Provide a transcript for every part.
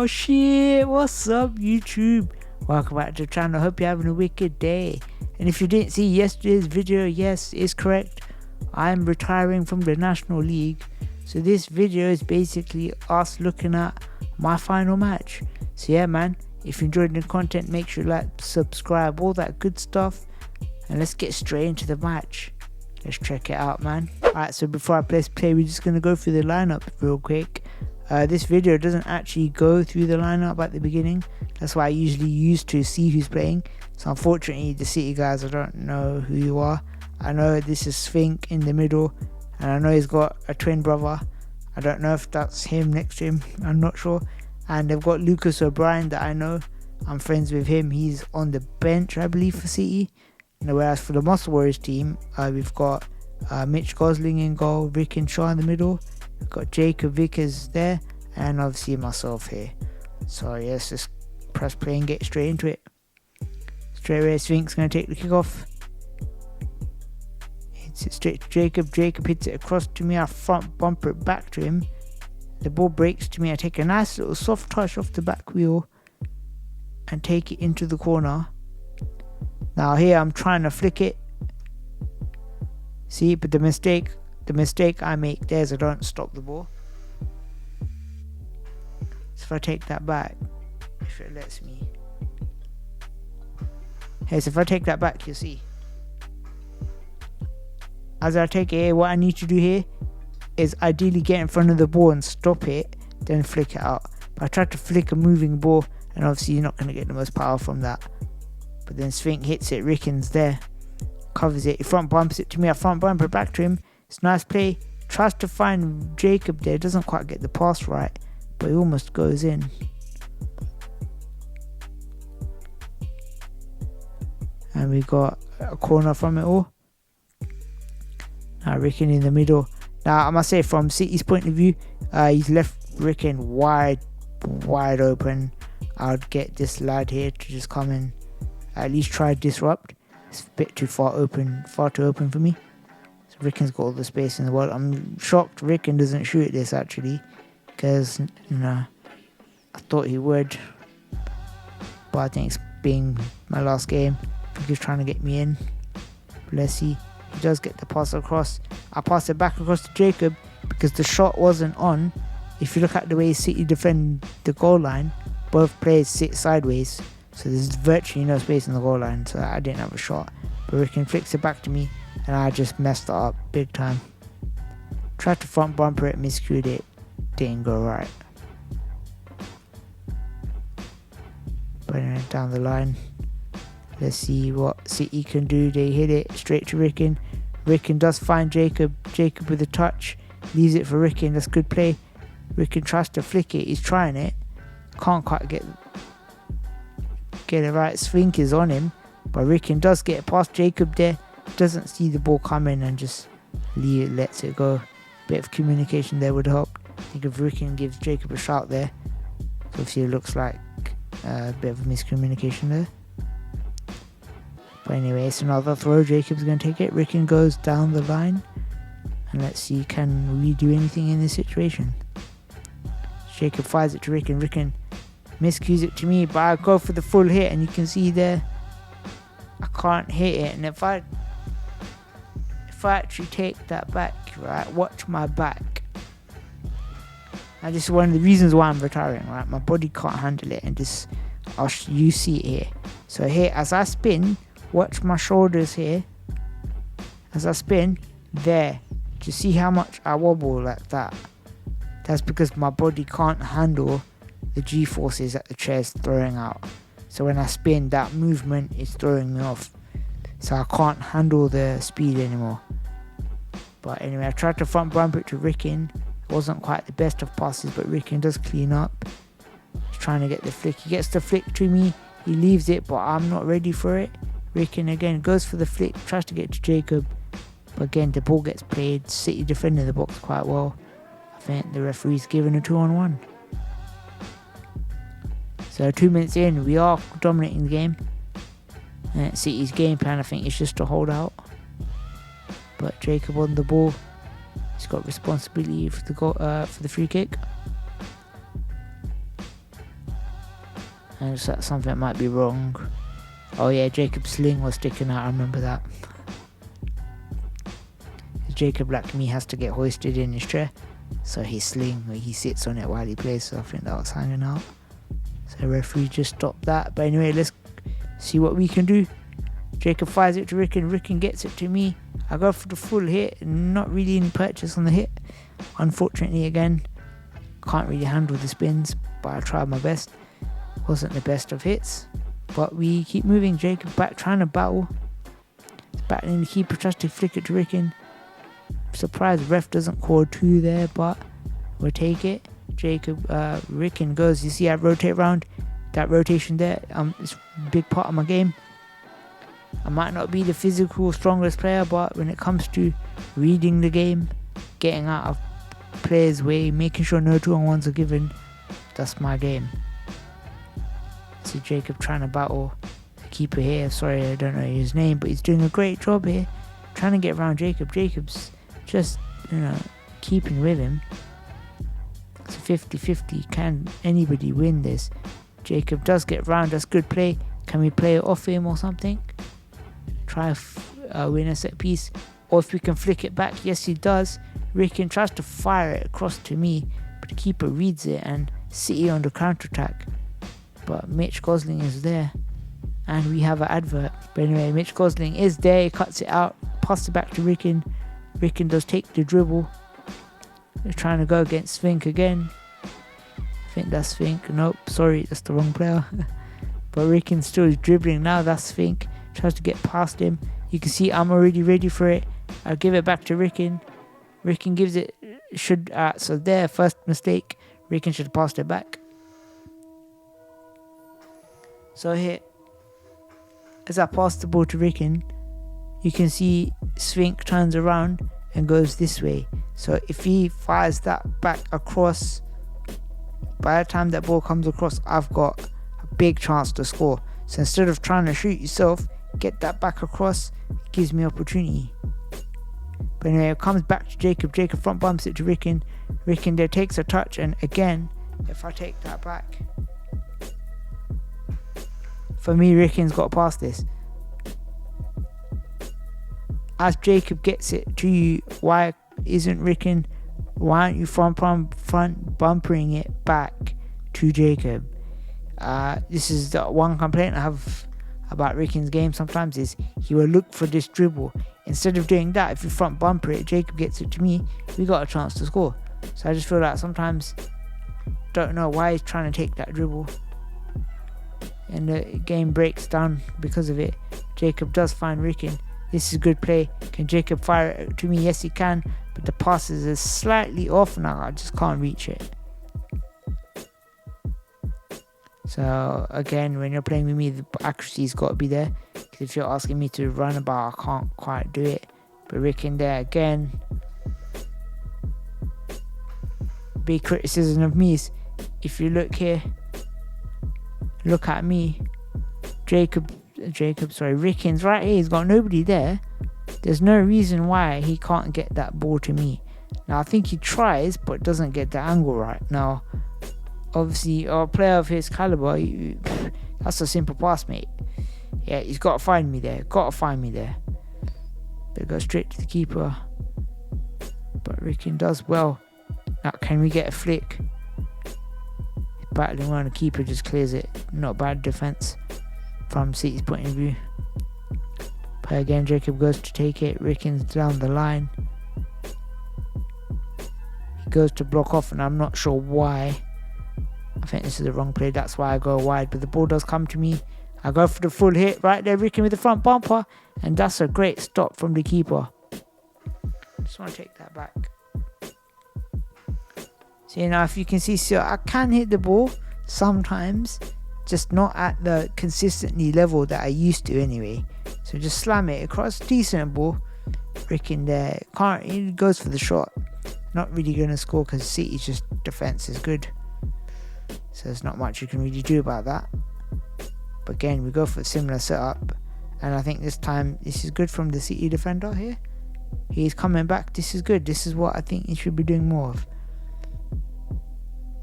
Oh shit, what's up YouTube? Welcome back to the channel. Hope you're having a wicked day. And if you didn't see yesterday's video, yes, it's correct. I'm retiring from the National League. So this video is basically us looking at my final match. So yeah man, if you enjoyed the content, make sure you like, subscribe, all that good stuff. And let's get straight into the match. Let's check it out man. Alright, so before I press play, we're just going to go through the lineup real quick. This video doesn't actually go through the lineup at the beginning. That's why I usually used to see who's playing. So unfortunately the City guys, I don't know who you are. I know this is Fink in the middle, and I know he's got a twin brother. I don't know if that's him next to him, I'm not sure. And they've got Lucas O'Brien that I know. I'm friends with him. He's on the bench I believe for City. And whereas for the Muscle Warriors team, we've got Mitch Gosling in goal, Rick and Shaw in the middle. We've got Jacob Vickers there, and obviously myself here. So yes, just press play and get straight into it. Straight away Sphinx going to take the kickoff. Hits it straight to Jacob. Jacob hits it across to me. I front bumper it back to him. The ball breaks to me. I take a nice little soft touch off the back wheel and take it into the corner. Now here I'm trying to flick it. See, but the mistake I make there is I don't stop the ball. So if I take that back, if it lets me. Hey, so if I take that back, you'll see. As I take it here, what I need to do here is ideally get in front of the ball and stop it, then flick it out. But I tried to flick a moving ball, and obviously you're not going to get the most power from that. But then Sphinx hits it, Ricken's there, covers it, he front bumps it to me, I front bumper it back to him. It's a nice play, tries to find Jacob there, doesn't quite get the pass right, but he almost goes in. And we got a corner from it all. Now Ricken in the middle. Now I must say, from City's point of view, he's left Ricken wide open. I would get this lad here to just come and at least try to disrupt. It's a bit too far too open for me. So Ricken's got all the space in the world. I'm shocked Ricken doesn't shoot this actually, because you know, I thought he would, but I think it's being my last game. I think he's trying to get me in. Let's see. He does get the pass across. I pass it back across to Jacob because the shot wasn't on. If you look at the way City defend the goal line, both players sit sideways, so there's virtually no space in the goal line, so I didn't have a shot. But Ricken flicks it back to me, and I just messed it up big time. Tried to front bumper it, miscued it, didn't go right. But down the line, let's see what City can do. They hit it straight to Ricken. Ricken does find Jacob. Jacob with a touch, leaves it for Ricken. That's good play. Ricken tries to flick it. He's trying it. Can't quite get it right. Sphinx is on him, but Ricken does get past Jacob there. Doesn't see the ball coming and just lets it go. Bit of communication there would help. I think if Ricken gives Jacob a shout there, obviously it looks like a bit of miscommunication there. But anyway, it's another throw. Jacob's going to take it. Ricken goes down the line. And let's see, can we do anything in this situation? Jacob fires it to Ricken. Ricken miscues it to me, but I go for the full hit, and you can see there I can't hit it. And if I actually take that back, right, watch my back. And this is one of the reasons why I'm retiring, right? My body can't handle it, and just you see it here. So here, as I spin, watch my shoulders here. As I spin, there. Do you see how much I wobble like that? That's because my body can't handle the G-forces that the chair's throwing out. So when I spin, that movement is throwing me off. So I can't handle the speed anymore. But anyway, I tried to front bump it to Ricken. It wasn't quite the best of passes, but Ricken does clean up. He's trying to get the flick. He gets the flick to me. He leaves it, but I'm not ready for it. Ricken again goes for the flick, tries to get to Jacob. But again, the ball gets played. City defended the box quite well. I think the referee's given a 2-on-1. So 2 minutes in, we are dominating the game. And City's game plan, I think, is just to hold out. But Jacob on the ball. He's got responsibility for the goal, for the free kick. And so something might be wrong. Oh yeah, Jacob's sling was sticking out, I remember that. Jacob, like me, has to get hoisted in his chair. So his sling, he sits on it while he plays, so I think that was hanging out. So the referee just stopped that. But anyway, let's see what we can do. Jacob fires it to Ricken. Ricken gets it to me. I go for the full hit. Not really in purchase on the hit. Unfortunately, again, can't really handle the spins, but I tried my best. Wasn't the best of hits, but we keep moving. Jacob back trying to battle. He's battling the keeper, tries to flick it to Ricken. Surprised ref doesn't call 2 there, but we'll take it. Ricken goes. You see I rotate around. That rotation there, it's a big part of my game. I might not be the physical strongest player, but when it comes to reading the game, getting out of players' way, making sure no 2-on-1s are given, that's my game. See Jacob trying to battle the keeper here. Sorry, I don't know his name, but he's doing a great job here, trying to get around Jacob. Jacob's just, keeping with him. It's a 50-50. Can anybody win this? Jacob does get round. That's good play. Can we play it off him or something? Try win a set piece. Or if we can flick it back. Yes, he does. Ricken tries to fire it across to me, but the keeper reads it and City on the counter-attack. But Mitch Gosling is there. And we have an advert. But anyway, Mitch Gosling is there. He cuts it out. Passes it back to Ricken. Ricken does take the dribble. They're trying to go against Svink again. I think that's Svink. Nope, sorry, that's the wrong player. But Ricken still is dribbling now. That's Svink. Tries to get past him. You can see I'm already ready for it. I'll give it back to Ricken. Ricken gives it. So there, first mistake. Ricken should have passed it back. So here, as I pass the ball to Ricken, you can see Svink turns around and goes this way. So if he fires that back across, by the time that ball comes across, I've got a big chance to score. So instead of trying to shoot yourself, get that back across, it gives me opportunity. But anyway, it comes back to Jacob. Jacob front bumps it to Ricken. Ricken there takes a touch, and again, if I take that back, for me, Ricken's got past this. As Jacob gets it to you, why isn't Ricken? Why aren't you front bumpering it back to Jacob? This is the one complaint I have about Ricken's game sometimes, is he will look for this dribble. Instead of doing that, if you front bumper it, Jacob gets it to me, we got a chance to score. So I just feel like sometimes, don't know why he's trying to take that dribble, and the game breaks down because of it. Jacob does find Ricken. This is a good play. Can Jacob fire it to me? Yes, he can. But the passes is slightly off now. I just can't reach it. So again, when you're playing with me, the accuracy's got to be there. Because if you're asking me to run about, I can't quite do it. But Ricken there again. Big criticism of me is, if you look here, look at me. Ricken's right here. He's got nobody there. There's no reason why he can't get that ball to me. Now I think he tries, but doesn't get the angle right. Now, obviously, a player of his caliber, that's a simple pass, mate. Yeah, he's got to find me there. They go straight to the keeper. But Ricken does well. Now, can we get a flick? Battling around the keeper, just clears it. Not bad defense from City's point of view. But again, Jacob goes to take it. Ricken's down the line. He goes to block off, and I'm not sure why. I think this is the wrong play. That's why I go wide. But the ball does come to me. I go for the full hit right there. Ricken with the front bumper. And that's a great stop from the keeper. Just want to take that back. So now if you can see, so I can hit the ball sometimes, just not at the consistently level that I used to anyway. So just slam it across, decent ball. Ricken there, he goes for the shot. Not really going to score because City's just defense is good. So there's not much you can really do about that. But again, we go for a similar setup. And I think this time, this is good from the City defender here. He's coming back. This is good. This is what I think he should be doing more of.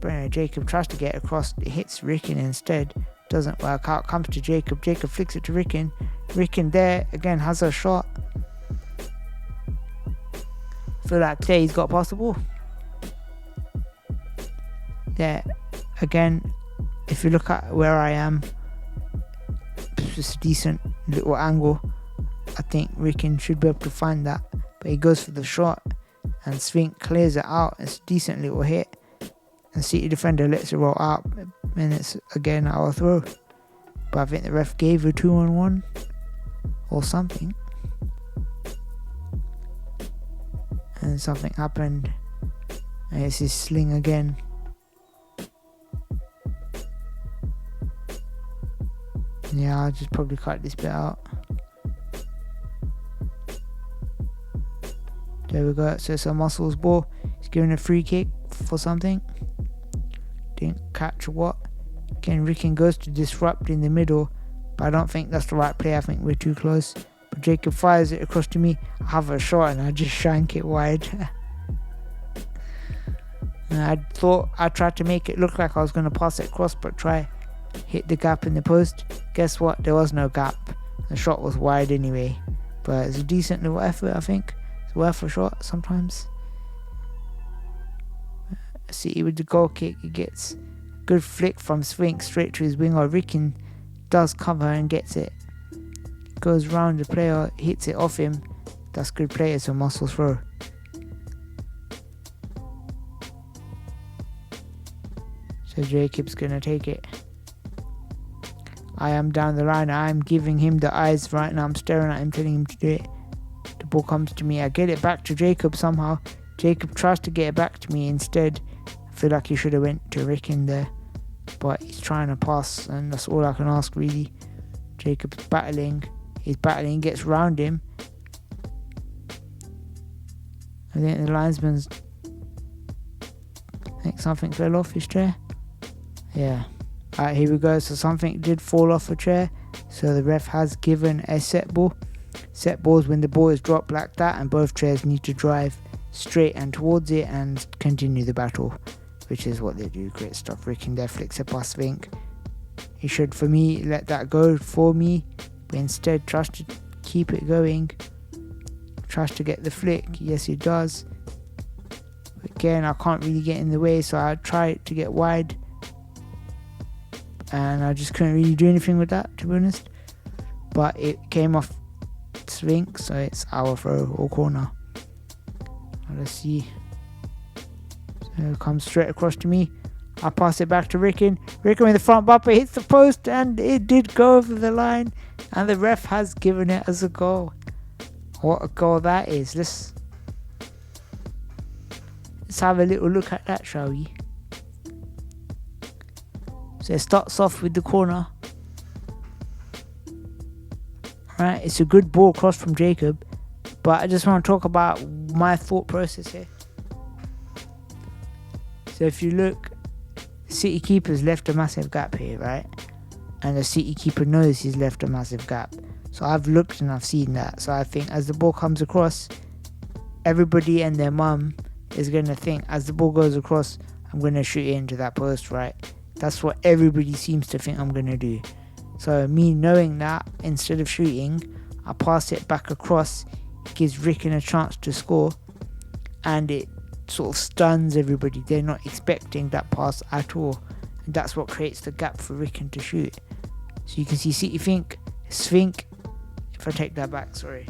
But anyway, Jacob tries to get across. It hits Ricken instead. Doesn't work out. Comes to Jacob. Jacob flicks it to Ricken. Ricken there again has a shot. Feel like today he's got past the ball. There again, if you look at where I am, it's a decent little angle. I think Ricken should be able to find that, but he goes for the shot and Svink clears it out. It's a decent little hit, and City defender lets it roll out, and it's again our throw. But I think the ref gave a 2-on-1 or something, and something happened, and it's his sling again. Yeah, I'll just probably cut this bit out. There we go. So it's a Muscles ball. He's giving a free kick for something. Didn't catch what. Again, Ricken goes to disrupt in the middle, but I don't think that's the right play. I think we're too close. But Jacob fires it across to me. I have a shot and I just shank it wide. And I tried to make it look like I was going to pass it across, but hit the gap in the post. Guess what? There was no gap. The shot was wide anyway. But it's a decent little effort, I think. It's worth a shot sometimes. City with the goal kick. He gets a good flick from Svink straight to his winger. Ricken does cover and gets it. Goes round the player, hits it off him. That's good play. It's a Muscle throw. So Jacob's gonna take it. I am down the line. I am giving him the eyes right now. I'm staring at him, telling him to do it. The ball comes to me. I get it back to Jacob somehow. Jacob tries to get it back to me instead. I feel like he should have went to Ricken there, but he's trying to pass, and that's all I can ask really. Jacob's battling. He's battling. Gets round him. I think the linesman's... I think something fell off his chair. Yeah. Alright, here we go. So something did fall off a chair. So the ref has given a set ball. Set balls when the ball is dropped like that and both chairs need to drive straight and towards it and continue the battle, which is what they do. Great stuff. Ricken there flicks it past Svink. He should, for me, let that go for me, but instead tries to keep it going. Tries to get the flick. Yes, he does. Again, I can't really get in the way, so I try to get wide. And I just couldn't really do anything with that, to be honest. But it came off Svink, so it's our throw or corner. Let's see. So it comes straight across to me. I pass it back to Ricken. Ricken with the front bumper hits the post, and it did go over the line. And the ref has given it as a goal. What a goal that is. Let's have a little look at that, shall we? So it starts off with the corner. Right, it's a good ball across from Jacob. But I just want to talk about my thought process here. So if you look, City keeper's left a massive gap here, right? And the City keeper knows he's left a massive gap. So I've looked and I've seen that. So I think as the ball comes across, everybody and their mum is going to think, as the ball goes across, I'm going to shoot it into that post, right? That's what everybody seems to think I'm going to do. So me knowing that, instead of shooting, I pass it back across. It gives Ricken a chance to score. And it sort of stuns everybody. They're not expecting that pass at all. And that's what creates the gap for Ricken to shoot. So you can see City think, Svink. If I take that back, sorry.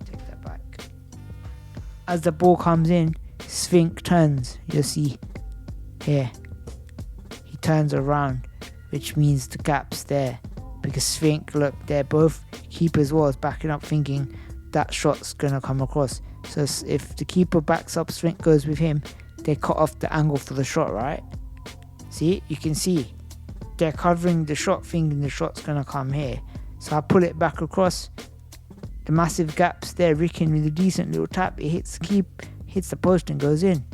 Take that back. As the ball comes in, Svink turns. You'll see here. Turns around, which means the gap's there, because Svink, look, they're both keepers was backing up thinking that shot's gonna come across. So if the keeper backs up, Svink goes with him, they cut off the angle for the shot, right? See, you can see they're covering the shot thinking the shot's gonna come here. So I pull it back across, the massive gap's there. Ricken with a decent little tap, it hits the post and goes in,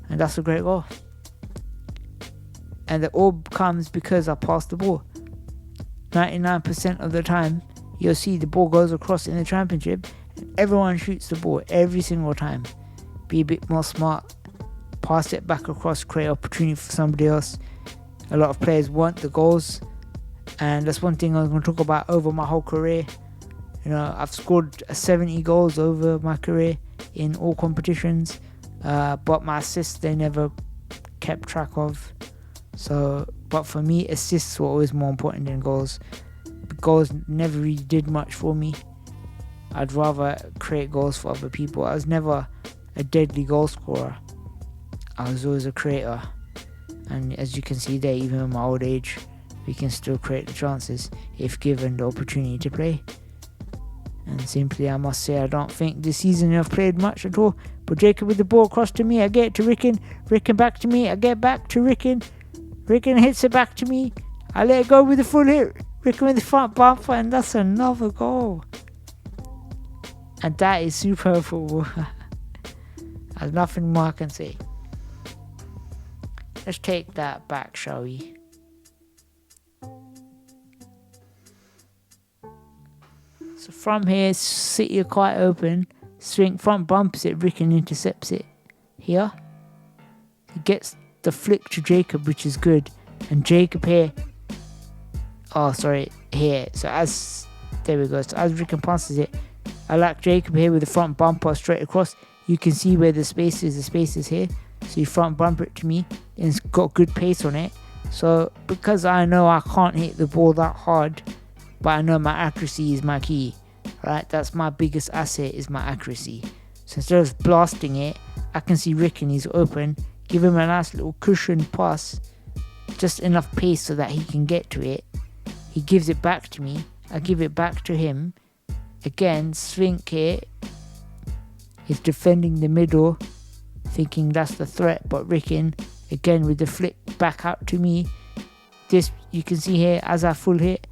and that's a great goal. And the all comes because I passed the ball. 99% of the time, you'll see the ball goes across in the championship and everyone shoots the ball every single time. Be a bit more smart. Pass it back across, create opportunity for somebody else. a lot of players want the goals, and that's one thing I was going to talk about over my whole career. You know, I've scored 70 goals over my career in all competitions, but my assists they never kept track of. So, but for me, assists were always more important than goals. Goals never really did much for me. I'd rather create goals for other people. I was never a deadly goal scorer. I was always a creator. And as you can see there, even in my old age, we can still create the chances if given the opportunity to play. And simply, I must say, I don't think this season I've played much at all. But Jacob with the ball across to me, I get it to Ricken. Ricken back to me, I get back to Ricken. Ricken hits it back to me. I let it go with the full hit. Ricken with the front bumper, and that's another goal. And that is superb football. There's nothing more I can say. Let's take that back, shall we? So from here, City are quite open. Swing front bumps it, Ricken intercepts it. Here, he gets the flick to Jacob, which is good. And Jacob here, here. So there we go. So as Ricken passes it, I like Jacob here with the front bumper straight across. You can see where the space is. The space is here. So you front bumper it to me, and it's got good pace on it. So because I know I can't hit the ball that hard, but I know my accuracy is my key, right? That's my biggest asset, is my accuracy. So instead of blasting it, I can see Ricken, he's open, give him a nice little cushion pass, just enough pace so that he can get to it. He gives it back to me, I give it back to him. Again, Swink here is defending the middle, thinking that's the threat, but Ricken, again with the flick back out to me. This, you can see here, as I full hit,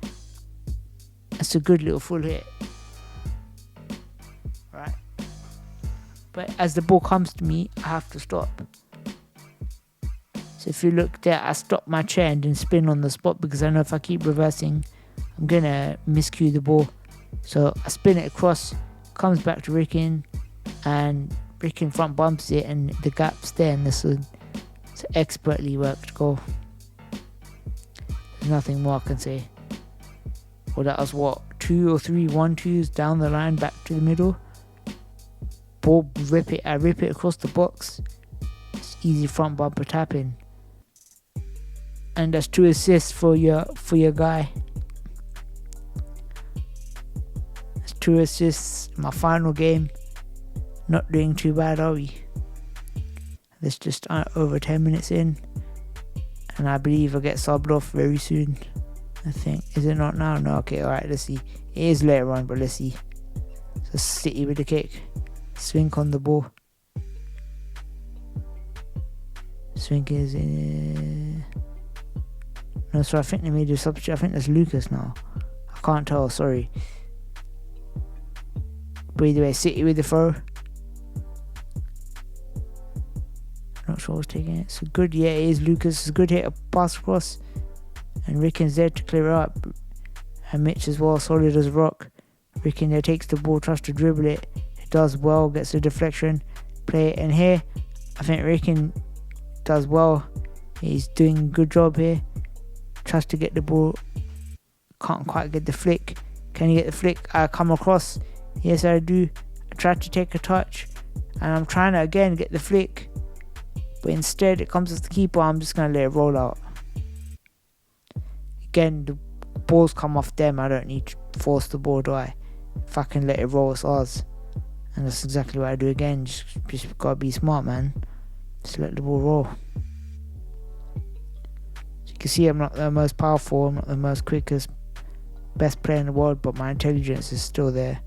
that's a good little full hit. Right. But as the ball comes to me, I have to stop. So if you look there, I stop my chair and then spin on the spot, because I know if I keep reversing, I'm going to miscue the ball. So I spin it across, comes back to Ricken, and Ricken front bumps it, and the gap's there, and this is an expertly worked goal. There's nothing more I can say. Well, that was what, 2 or 3 1-2s down the line back to the middle. Ball, I rip it across the box. It's easy front bumper tapping. And that's 2 assists for your guy. That's 2 assists. My final game. Not doing too bad, are we? There's just over 10 minutes in, and I believe I'll get subbed off very soon. I think. Is it not now? No, okay, alright, let's see. It is later on, but let's see. So City with the kick. Swink on the ball. Swink is in. No, so I think they made a substitute. I think that's Lucas now. I can't tell, sorry. But either way, City with the throw. Not sure who's taking it. So good, yeah, it is Lucas. It's a good hit, a pass across. And Ricken's there to clear it up. And Mitch as well, solid as a rock. Ricken there takes the ball, tries to dribble it. It does well, gets a deflection. Play it. And here, I think Ricken does well. He's doing a good job here. Tries to get the ball. Can't quite get the flick. Can you get the flick? I come across. Yes, I do. I tried to take a touch. And I'm trying to again get the flick. But instead it comes as the keeper. I'm just going to let it roll out. Again, the balls come off them. I don't need to force the ball, do I? If I can let it roll, it's ours. And that's exactly what I do again. Just gotta be smart, man. Just let the ball roll. So you can see I'm not the most powerful, I'm not the most quickest, best player in the world, but my intelligence is still there.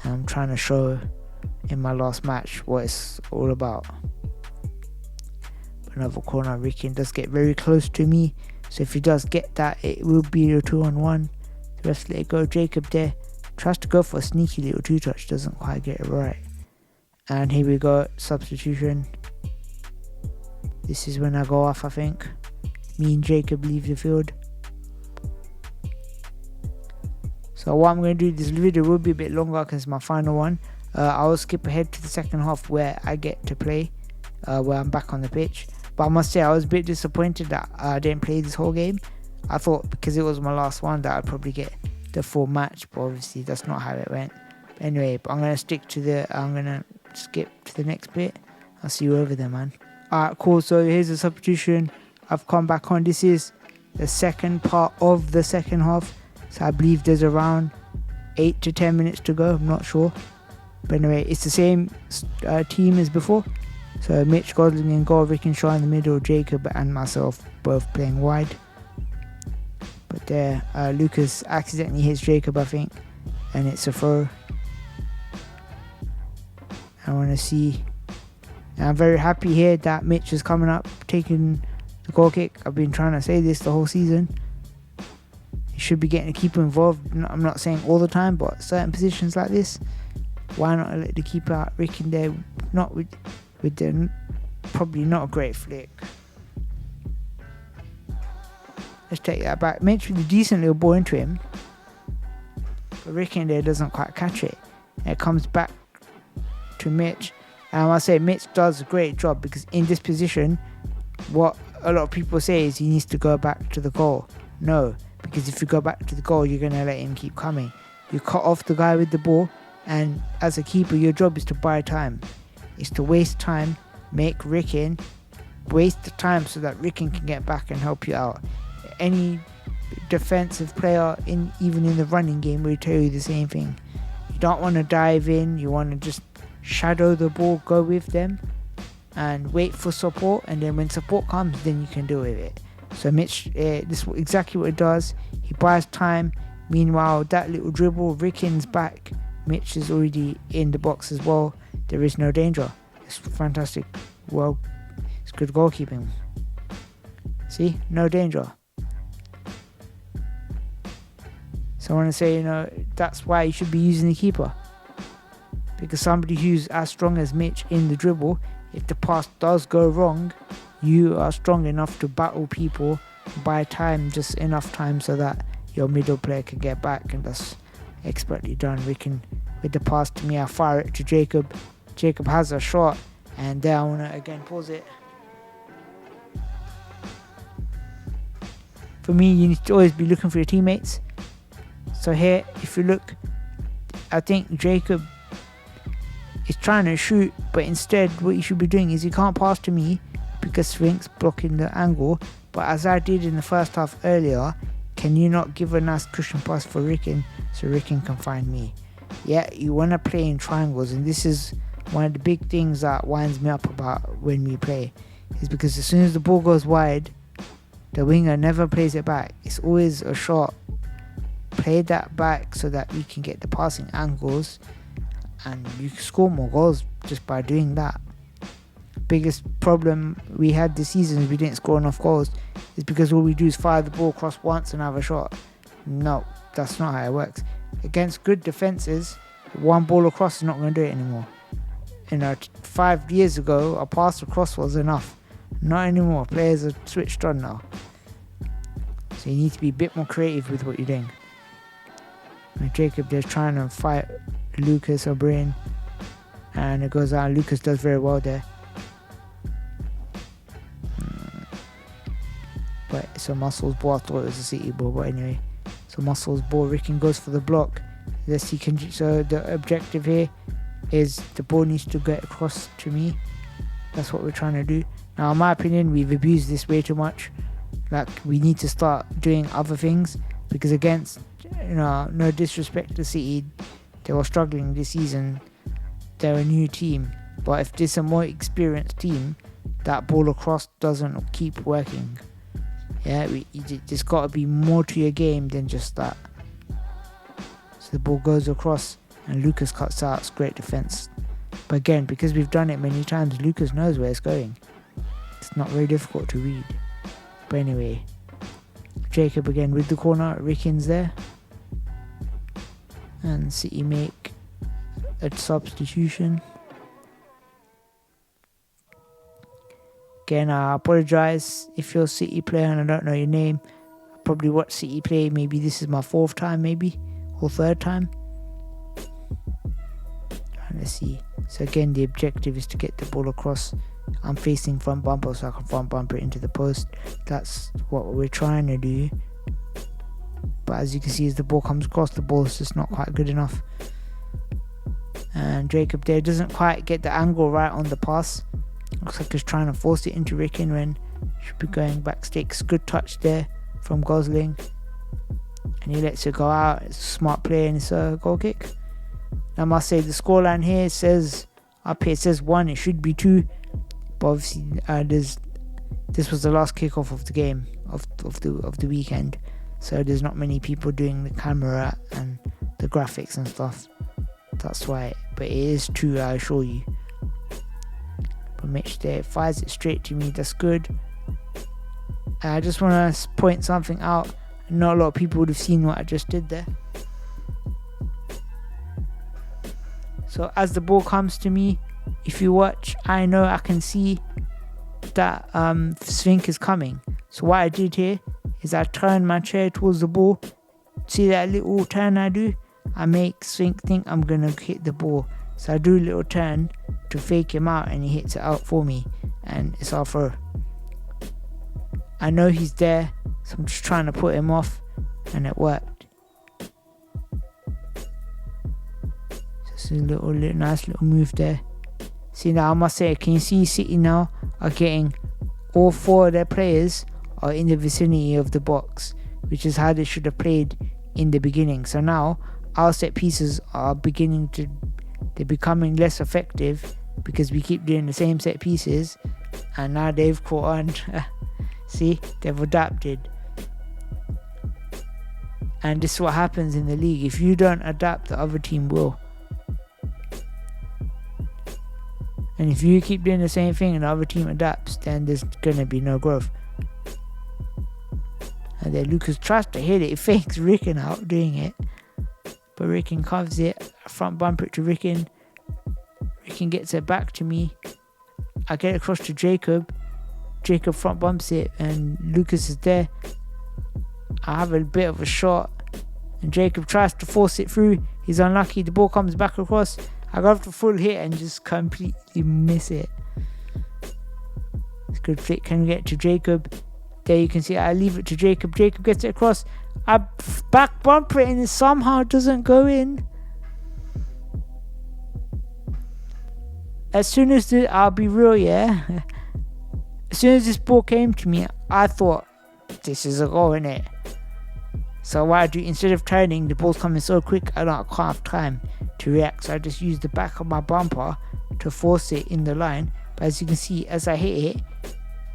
And I'm trying to show in my last match what it's all about. Another corner, Ricken does get very close to me. So if he does get that, it will be a 2-on-1. The rest let it go. Jacob there tries to go for a sneaky little 2-touch, doesn't quite get it right. And here we go, substitution. This is when I go off, I think. Me and Jacob leave the field. So what I'm going to do, this video will be a bit longer because it's my final one. I will skip ahead to the second half where I get to play, where I'm back on the pitch. But I must say, I was a bit disappointed that I didn't play this whole game. I thought because it was my last one that I'd probably get the full match, but obviously that's not how it went. But anyway, I'm going to skip to the next bit. I'll see you over there, man. Alright, cool. So here's the substitution. I've come back on. This is the second part of the second half. So I believe there's around 8 to 10 minutes to go. I'm not sure. But anyway, it's the same team as before. So Mitch Gosling in goal, Rick and Shaw in the middle, Jacob and myself both playing wide. But there, Lucas accidentally hits Jacob, I think. And it's a throw. I want to see. And I'm very happy here that Mitch is coming up, taking the goal kick. I've been trying to say this the whole season. He should be getting the keeper involved. I'm not saying all the time, but certain positions like this, why not let the keeper out? Rick in there, not with the probably not a great flick. Let's take that back. Mitch with a decent little ball into him, but Rick in there doesn't quite catch it. And it comes back to Mitch. And I must say, Mitch does a great job because in this position, what a lot of people say is he needs to go back to the goal. No, because if you go back to the goal, you're going to let him keep coming. You cut off the guy with the ball, and as a keeper, your job is to buy time. It's to waste time, make Ricken waste the time so that Ricken can get back and help you out. Any defensive player, even in the running game, will tell you the same thing. You don't want to dive in, you want to just shadow the ball, go with them and wait for support, and then when support comes, then you can deal with it. So Mitch, this is exactly what it does. He buys time. Meanwhile, that little dribble, Ricken's back. Mitch is already in the box as well. There is no danger. It's fantastic. Well, it's good goalkeeping. See, no danger. So I want to say, that's why you should be using the keeper. Because somebody who's as strong as Mitch in the dribble, if the pass does go wrong, you are strong enough to battle people, buy time, just enough time so that your middle player can get back, and that's expertly done. Ricken with the pass to me, I fire it to Jacob. Jacob has a shot, and there I want to again pause it. For me, you need to always be looking for your teammates. So here, if you look, I think Jacob is trying to shoot, but instead what you should be doing is you can't pass to me because Swink's blocking the angle. But as I did in the first half earlier, can you not give a nice cushion pass for Ricken so Ricken can find me? Yeah, you want to play in triangles, and this is one of the big things that winds me up about when we play, is because as soon as the ball goes wide, the winger never plays it back. It's always a shot. Play that back so that we can get the passing angles, and you can score more goals just by doing that. Biggest problem we had this season is we didn't score enough goals, is because all we do is fire the ball across once and have a shot. No, that's not how it works. Against good defenses, one ball across is not going to do it anymore. 5 years ago, a pass across was enough. Not anymore. Players are switched on now. So you need to be a bit more creative with what you're doing. And Jacob, they're trying to fight Lucas O'Brien, and it goes out. Lucas does very well there. But it's a Muscles ball. I thought it was a City ball, but anyway. So Muscles ball. Ricken goes for the block. So the objective here is the ball needs to get across to me. That's what we're trying to do. Now, in my opinion, we've abused this way too much. Like, we need to start doing other things, because against, no disrespect to City, they were struggling this season. They're a new team, but if there's a more experienced team, that ball across doesn't keep working. Yeah, there's got to be more to your game than just that. So the ball goes across and Lucas cuts out. It's great defense. But again, because we've done it many times, Lucas knows where it's going. It's not very difficult to read. But anyway, Jacob again with the corner. Ricken's there. And City make a substitution. Again, I apologise if you're a City player and I don't know your name. I probably watched City play. Maybe this is my 4th time, maybe, or 3rd time. Let's see. So again, the objective is to get the ball across. I'm facing front bumper, so I can front bumper it into the post. That's what we're trying to do. But as you can see, as the ball comes across, the ball is just not quite good enough. And Jacob there doesn't quite get the angle right on the pass. Looks like he's trying to force it into Ricken when should be going back sticks. Good touch there from Gosling. And he lets it go out. It's a smart play and it's a goal kick. I must say the scoreline here says, up here it says 1, it should be 2. But obviously this was the last kickoff of the game, of the weekend. So there's not many people doing the camera and the graphics and stuff. That's why, but it is 2, I assure you. But Mitch there fires it straight to me, that's good. I just want to point something out. Not a lot of people would have seen what I just did there. So as the ball comes to me, if you watch, I know I can see that Svink is coming. So what I did here is I turn my chair towards the ball. See that little turn I do? I make Svink think I'm gonna hit the ball. So I do a little turn to fake him out and he hits it out for me. And it's our throw. I know he's there, so I'm just trying to put him off, and it worked. Just a little nice little move there. See now, I must say, can you see City now are getting all 4 of their players are in the vicinity of the box, which is how they should have played in the beginning. So now our set pieces are they're becoming less effective because we keep doing the same set pieces, and now they've caught on. See, they've adapted. And this is what happens in the league. If you don't adapt, the other team will. And if you keep doing the same thing and the other team adapts, then there's going to be no growth. And then Lucas tries to hit it. He fakes Ricken out doing it. But Ricken covers it. Front bumper it to Ricken. Ricken gets it back to me. I get across to Jacob. Jacob front bumps it and Lucas is there. I have a bit of a shot and Jacob tries to force it through. He's unlucky. The ball comes back across. I go for full hit and just completely miss it. It's a good flick. Can we get to Jacob? There you can see I leave it to Jacob. Jacob gets it across. I back bumper it and it somehow doesn't go in. As soon as I'll be real, yeah. As soon as this ball came to me, I thought, this is a goal, innit? So what I do, instead of turning, the ball's coming so quick, I can't have time to react. So I just use the back of my bumper to force it in the line. But as you can see, as I hit it,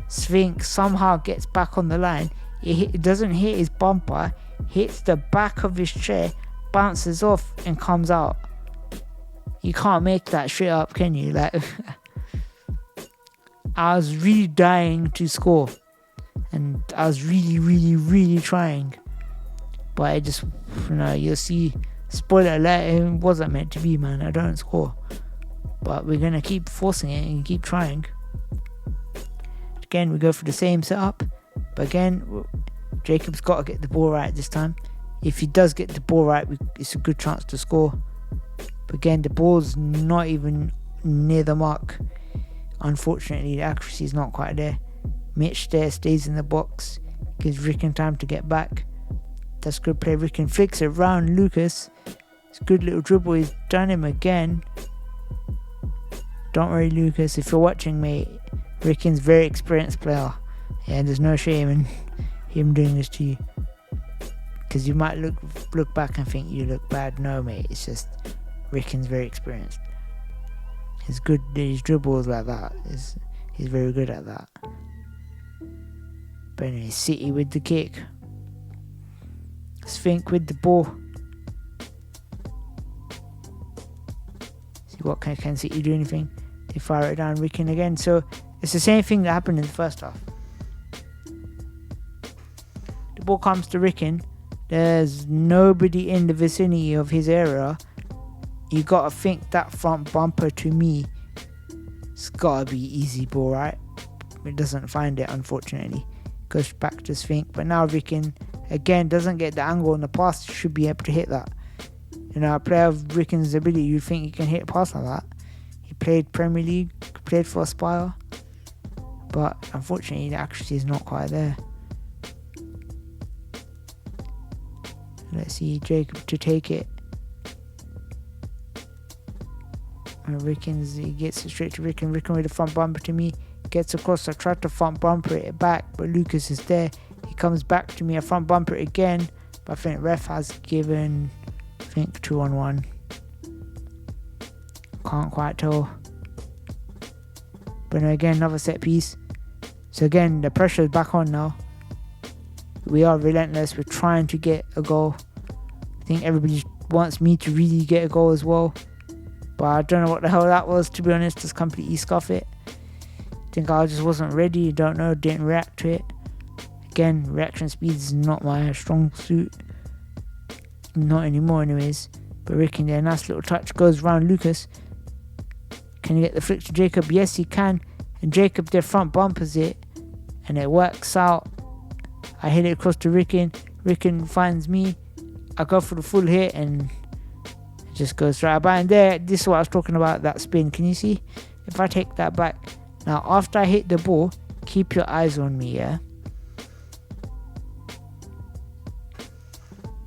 Svink somehow gets back on the line. It doesn't hit his bumper, hits the back of his chair, bounces off and comes out. You can't make that shit up, can you? Like, I was really dying to score. And I was really trying. But I just, you'll see, spoiler alert, it wasn't meant to be, man. I don't score. But we're going to keep forcing it and keep trying. Again, we go for the same setup. But again, Jacob's got to get the ball right this time. If he does get the ball right, it's a good chance to score. But again, the ball's not even near the mark. Unfortunately, the accuracy is not quite there. Mitch there stays in the box. Gives Ricken time to get back. That's good play. Ricken flicks it around Lucas. It's a good little dribble. He's done him again. Don't worry, Lucas. If you're watching, mate, Ricken's a very experienced player. Yeah, there's no shame in him doing this to you. Because you might look back and think you look bad. No, mate. It's just Ricken's very experienced. He's good. His dribbles like that. He's very good at that. But anyway, City with the kick. Svink with the ball. See what can City do anything? They fire it down Ricken again. So it's the same thing that happened in the first half. The ball comes to Ricken. There's nobody in the vicinity of his area. You gotta think that front bumper to me, it's gotta be easy ball, right? It doesn't find it, unfortunately. Goes back to Svink, but now Ricken again doesn't get the angle on the pass. Should be able to hit that. A player of Ricken's ability, you'd think he can hit a pass like that. He played Premier League, played for Aspire, but unfortunately the accuracy is not quite there. Let's see, Jacob to take it. And he gets it straight to Ricken. Ricken with the front bumper to me. Gets across, I tried to front bumper it back, but Lucas is there. He comes back to me, I front bumper it again, but I think ref has given, 2-on-1. Can't quite tell. But again, another set piece. So again, the pressure is back on now. We are relentless. We're trying to get a goal. I think everybody wants me to really get a goal as well. But I don't know what the hell that was, to be honest. Just completely scuff it. I think I just wasn't ready. Don't know. Didn't react to it. Again, reaction speed is not my strong suit. Not anymore anyways. But Ricky there, nice little touch. Goes around Lucas. Can you get the flick to Jacob? Yes, he can. And Jacob there front bumpers it. And it works out. I hit it across to Ricken. Ricken finds me. I go for the full hit and it just goes right by. And there, this is what I was talking about, that spin. Can you see? If I take that back. Now, after I hit the ball, keep your eyes on me, yeah?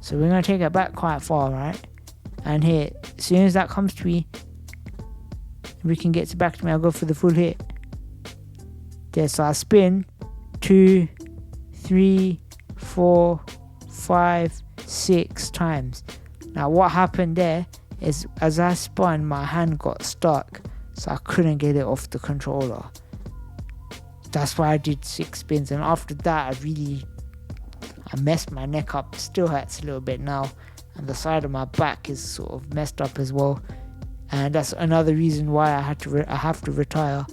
So we're going to take it back quite far, right? And hit. As soon as that comes to me, Ricken gets it back to me. I'll go for the full hit. There, so I spin 2, 3, 4, 5, 6 times. Now what happened there is as I spun, my hand got stuck, so I couldn't get it off the controller. That's why I did 6 spins, and after that I messed my neck up. Still hurts a little bit now, and the side of my back is sort of messed up as well. And that's another reason why I have to retire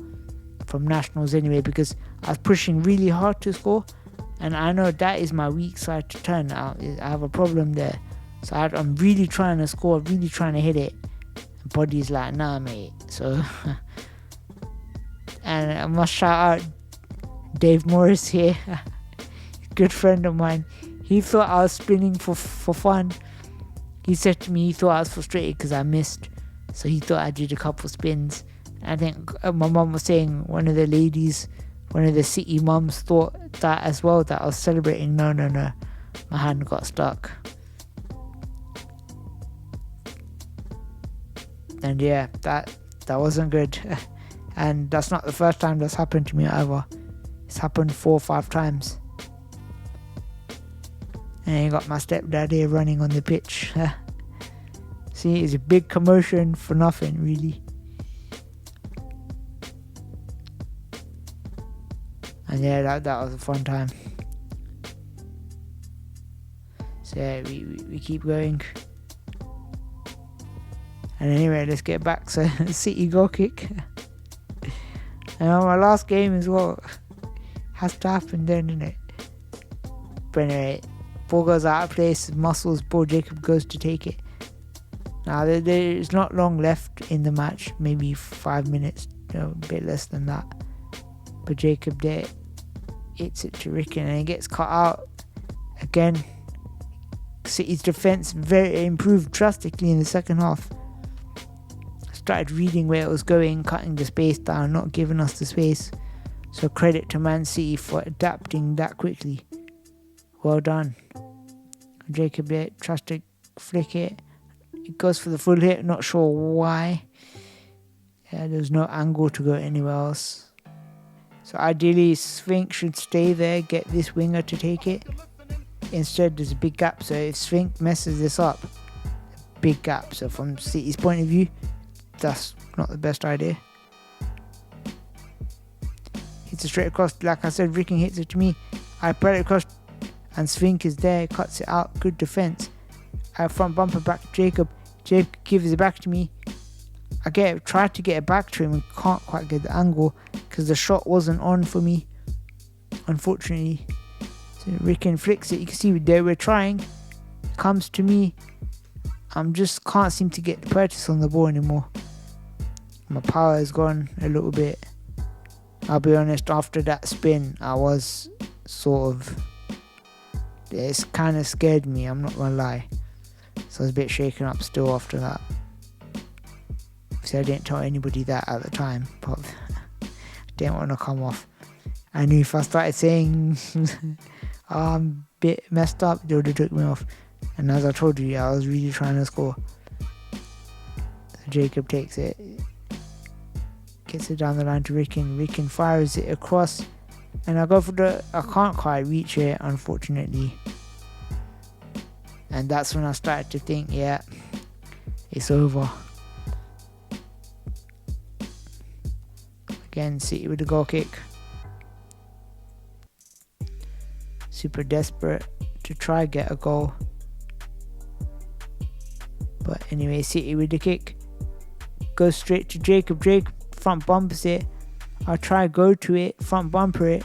from nationals anyway, because I was pushing really hard to score, and I know that is my weak side to turn out. I have a problem there. So I'm really trying to score, really trying to hit it. And body's like, nah, mate. So, and I must shout out Dave Morris here, good friend of mine. He thought I was spinning for fun. He said to me he thought I was frustrated because I missed. So he thought I did a couple spins. I think my mum was saying one of the city mums thought that as well, that I was celebrating. No. My hand got stuck. And yeah, that wasn't good. And that's not the first time that's happened to me either. It's happened 4 or 5 times. And you got my stepdad here running on the pitch. See, it's a big commotion for nothing, really. And yeah, that was a fun time. So yeah, we keep going. And anyway, let's get back. So City goal kick. And on my last game as well. Has to happen then, isn't it? But anyway, ball goes out of place. Muscles ball. Jacob goes to take it. Now there's not long left in the match. Maybe 5 minutes. A bit less than that. But Jacob there hits it to Ricken and it gets cut out again. City's defense improved drastically in the second half. Started reading where it was going, cutting the space down, not giving us the space. So credit to Man City for adapting that quickly. Well done. Jacob there tries to flick it. It goes for the full hit, not sure why. Yeah, there's no angle to go anywhere else. So ideally Svink should stay there, get this winger to take it. Instead there's a big gap, so if Svink messes this up, big gap. So from City's point of view, that's not the best idea. Hits it straight across, like I said, Ricken hits it to me. I spread it across and Svink is there, cuts it out, good defense. I front bumper back to Jacob. Jacob gives it back to me. I tried to get it back to him and can't quite get the angle because the shot wasn't on for me, unfortunately. So Ricken flicks it. You can see there we're trying. It comes to me. I'm just can't seem to get the purchase on the ball anymore. My power has gone a little bit. I'll be honest, after that spin I was it's kind of scared me, I'm not gonna lie. So I was a bit shaken up still after that. So I didn't tell anybody that at the time, but I didn't want to come off. I knew if I started saying I'm a bit messed up, they would have took me off. And as I told you, I was really trying to score. So Jacob takes it, gets it down the line to Ricken. Ricken fires it across, and I go for I can't quite reach it, unfortunately. And that's when I started to think, yeah, it's over. Again, City with the goal kick. Super desperate to try get a goal. But anyway, City with the kick. Goes straight to Jacob. Jacob front bumpers it. I try go to it, front bumper it.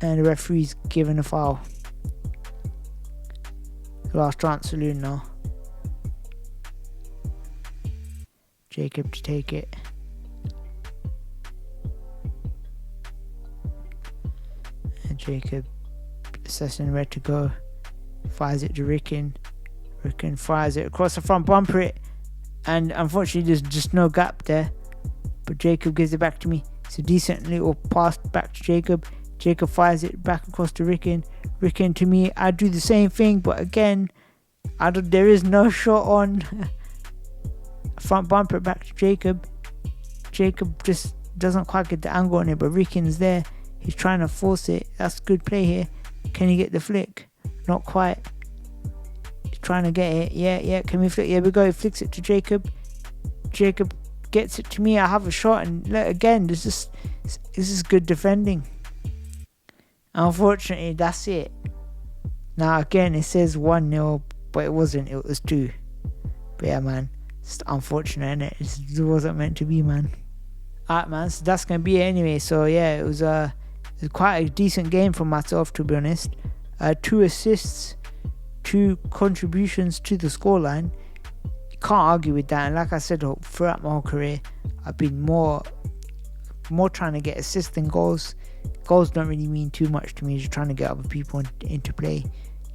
And the referee's given a foul. Last chance saloon now. Jacob to take it. And Jacob assessing where to go. Fires it to Ricken. Ricken fires it across the front bumper it. And unfortunately there's just no gap there. But Jacob gives it back to me. It's a decent little pass back to Jacob. Jacob fires it back across to Ricken. Ricken to me. I do the same thing, but again, there is no shot on. Front bumper back to Jacob. Jacob just doesn't quite get the angle on it, but Ricken's there. He's trying to force it. That's good play here. Can he get the flick? Not quite. He's trying to get it. Yeah. Can we flick? Here we go. He flicks it to Jacob. Jacob gets it to me. I have a shot, and again, this is good defending. Unfortunately, that's it. Now again, it says 1-0, but it wasn't. It was 2. But yeah, man, it's unfortunate, innit? It wasn't meant to be, man. Alright, man. So that's gonna be it anyway. So yeah, it was quite a decent game for myself, to be honest. 2 assists, 2 contributions to the scoreline. You can't argue with that. And like I said, throughout my whole career, I've been more trying to get assists than goals. Goals don't really mean too much to me. Just trying to get other people into play.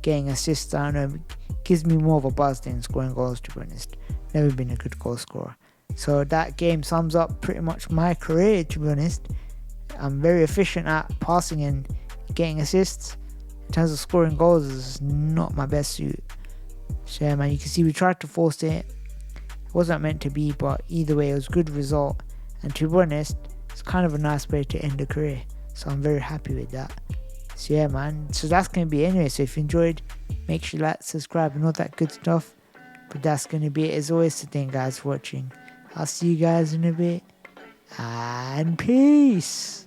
Getting assists, I don't know, gives me more of a buzz than scoring goals, to be honest. Never been a good goal scorer. So that game sums up pretty much my career, to be honest. I'm very efficient at passing and getting assists. In terms of scoring goals, is not my best suit. So yeah, man, you can see we tried to force it. It wasn't meant to be, but either way, it was a good result. And to be honest, it's kind of a nice way to end a career. So I'm very happy with that. So yeah, man. So that's going to be it anyway. So if you enjoyed, make sure you like, subscribe, and all that good stuff. But that's going to be it as always. So thank you guys for watching. I'll see you guys in a bit. And peace.